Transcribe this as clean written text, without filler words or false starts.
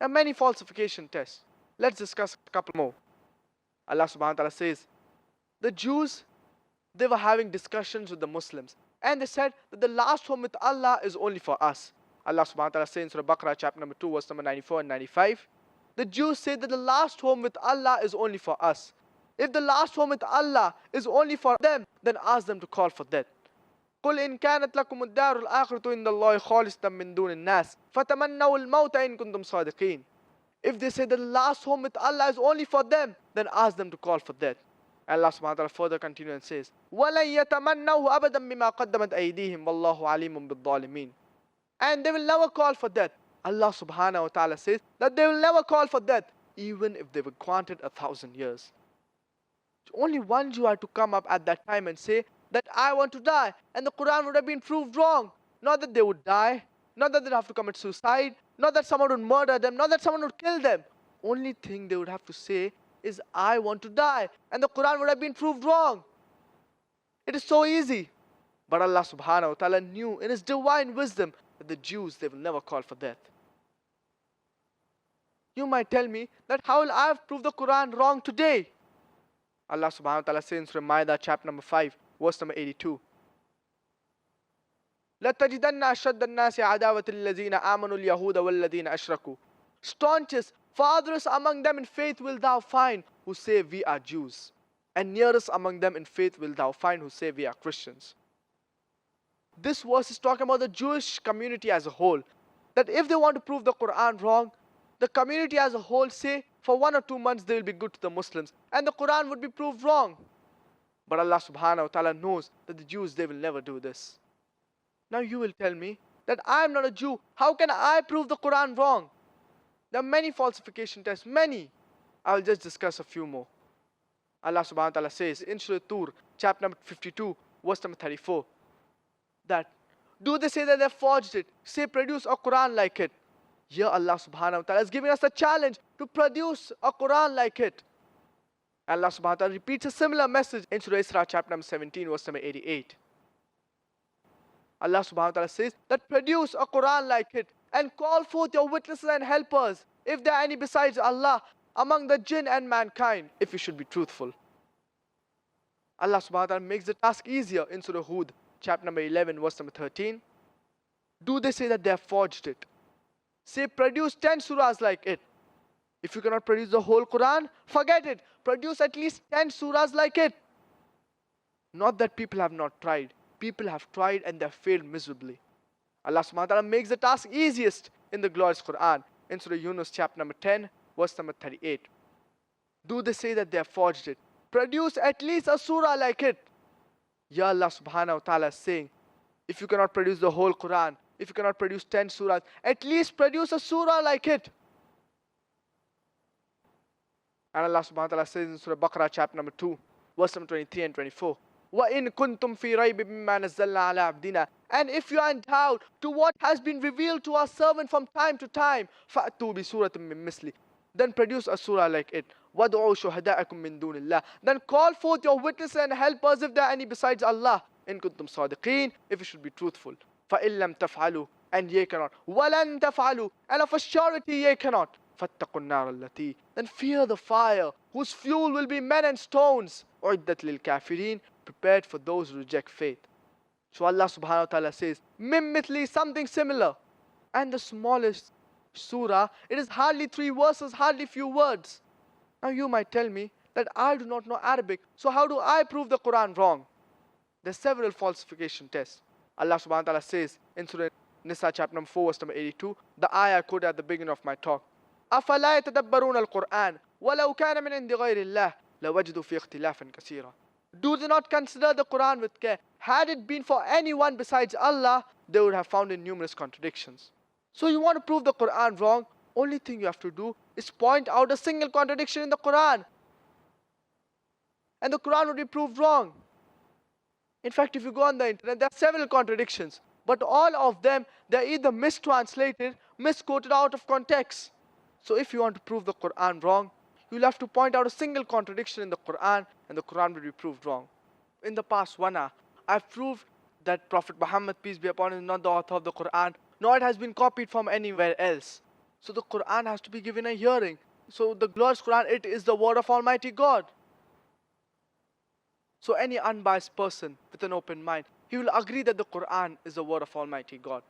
and many falsification tests. Let's discuss a couple more. Allah subhanahu wa ta'ala says, the Jews, they were having discussions with the Muslims, and they said that the last home with Allah is only for us. Allah subhanahu wa ta'ala says in Surah Baqarah chapter number 2 verse number 94 and 95. The Jews say that the last home with Allah is only for us. If the last home with Allah is only for them, then ask them to call for that. قُلْ إِن كَانَتْ لَكُمُ الدَّارُ الْآخِرَةُ عِنْدَ اللَّهِ خَالِصَةً مِّن دُونِ النَّاسِ فَتَمَنَّوُا الْمَوْتَ إِن كُنتُمْ صَادِقِينَ. If they say the last home with Allah is only for them, then ask them to call for that. Allah subhanahu wa ta'ala further continues and says, وَلَن يَتَمَنَّوْهُ أَبَدًا بِمَا قَدَّمَتْ أَيْدِيهِمْ وَاللَّهُ عَلِيمٌ بِالظَّالِمِينَ. And they will never call for that. Allah subhanahu wa ta'ala says that they will never call for that, even if they were granted 1,000 years. Only one Jew had to come up at that time and say that I want to die, and the Qur'an would have been proved wrong. Not that they would die, not that they'd have to commit suicide, not that someone would murder them, not that someone would kill them. Only thing they would have to say is I want to die, and the Qur'an would have been proved wrong. It is so easy. But Allah subhanahu wa ta'ala knew in His divine wisdom that the Jews, they will never call for death. You might tell me that how will I have proved the Qur'an wrong today? Allah subhanahu wa ta'ala says in Surah Ma'idah chapter number 5 verse number 82. لَتَجِدَنَّ أَشَدَّ النَّاسِ عَدَاوَةً الَّذِينَ آمَنُوا الْيَهُودَ وَالَّذِينَ أَشْرَكُوا. Staunchest, farthest among them in faith will thou find who say we are Jews, and nearest among them in faith will thou find who say we are Christians. This verse is talking about the Jewish community as a whole, that if they want to prove the Qur'an wrong, the community as a whole say for 1 or 2 months they will be good to the Muslims, and the Qur'an would be proved wrong. But Allah subhanahu wa ta'ala knows that the Jews, they will never do this. Now you will tell me that I am not a Jew. How can I prove the Qur'an wrong? There are many falsification tests, many. I will just discuss a few more. Allah subhanahu wa ta'ala says in Surah Tur, chapter number 52, verse number 34, that do they say that they forged it? Say produce a Qur'an like it. Here Allah subhanahu wa ta'ala is giving us a challenge to produce a Qur'an like it. Allah subhanahu wa ta'ala repeats a similar message in Surah Isra chapter number 17 verse number 88. Allah subhanahu wa ta'ala says that produce a Qur'an like it and call forth your witnesses and helpers, if there are any besides Allah, among the jinn and mankind, if you should be truthful. Allah subhanahu wa ta'ala makes the task easier in Surah Hud chapter number 11 verse number 13. Do they say that they have forged it? Say produce 10 surahs like it. If you cannot produce the whole Qur'an, forget it. Produce at least 10 surahs like it. Not that people have not tried. People have tried and they have failed miserably. Allah subhanahu wa ta'ala makes the task easiest in the glorious Qur'an in Surah Yunus chapter number 10 verse number 38. Do they say that they have forged it? Produce at least a surah like it. Ya Allah subhanahu wa ta'ala is saying, if you cannot produce the whole Qur'an, if you cannot produce 10 surahs, at least produce a surah like it. And Allah subhanahu wa ta'ala says in Surah Baqarah chapter number 2 verse number 23 and 24. وَإِن كُنْتُمْ فِي رَيْبٍ مِّمَّا نَزَّلْنَا عَلَىٰ عَبْدِنَا. And if you are in doubt to what has been revealed to our servant from time to time, فَأْتُوا بِسُورَةٍ مِّن مِّثْلِهِ. Then produce a surah like it. وَادْعُوا شُهَدَاءَكُم مِّن دُونِ اللَّهِ. Then call forth your witnesses and helpers if there are any besides Allah. إِن كُنْتُمْ صَادِقِينَ. If you should be truthful. فَإِن لَمْ تَفْعَلُوا. And ye cannot. وَلَن تَفْعَلُوا. And of a surety ye cannot. فَاتَّقُوا النَّارَ الَّتِي. Then fear the fire, whose fuel will be men and stones. أُعِدَّتْ لِلْكَافِرِينَ. Prepared for those who reject faith. So Allah subhanahu wa ta'ala says, mimithli, something similar. And the smallest surah, it is hardly 3 verses, hardly few words. Now you might tell me that I do not know Arabic, so how do I prove the Qur'an wrong? There are several falsification tests. Allah subhanahu wa ta'ala says in Surah Nisa chapter number 4 verse number 82, the ayah I quoted at the beginning of my talk. أَفَلَا يَتَدَبَّرُونَ الْقُرْآنَ وَلَوْ كَانَ مِنْ عِنْدِ غَيْرِ اللَّهِ لَوَجْدُوا فِي اخْتِلَافًا كَثِيرًا. Do they not consider the Qur'an with care? Had it been for anyone besides Allah, they would have found in numerous contradictions. So you want to prove the Qur'an wrong, only thing you have to do is point out a single contradiction in the Qur'an. And the Qur'an would be proved wrong. In fact, if you go on the internet, there are several contradictions. But all of them, they are either mistranslated, misquoted out of context. So if you want to prove the Qur'an wrong, you'll have to point out a single contradiction in the Qur'an, and the Qur'an will be proved wrong. In the past 1 hour, I've proved that Prophet Muhammad, peace be upon him, is not the author of the Qur'an, nor it has been copied from anywhere else. So the Qur'an has to be given a hearing. So the glorious Qur'an, it is the word of Almighty God. So any unbiased person with an open mind, he will agree that the Qur'an is the word of Almighty God.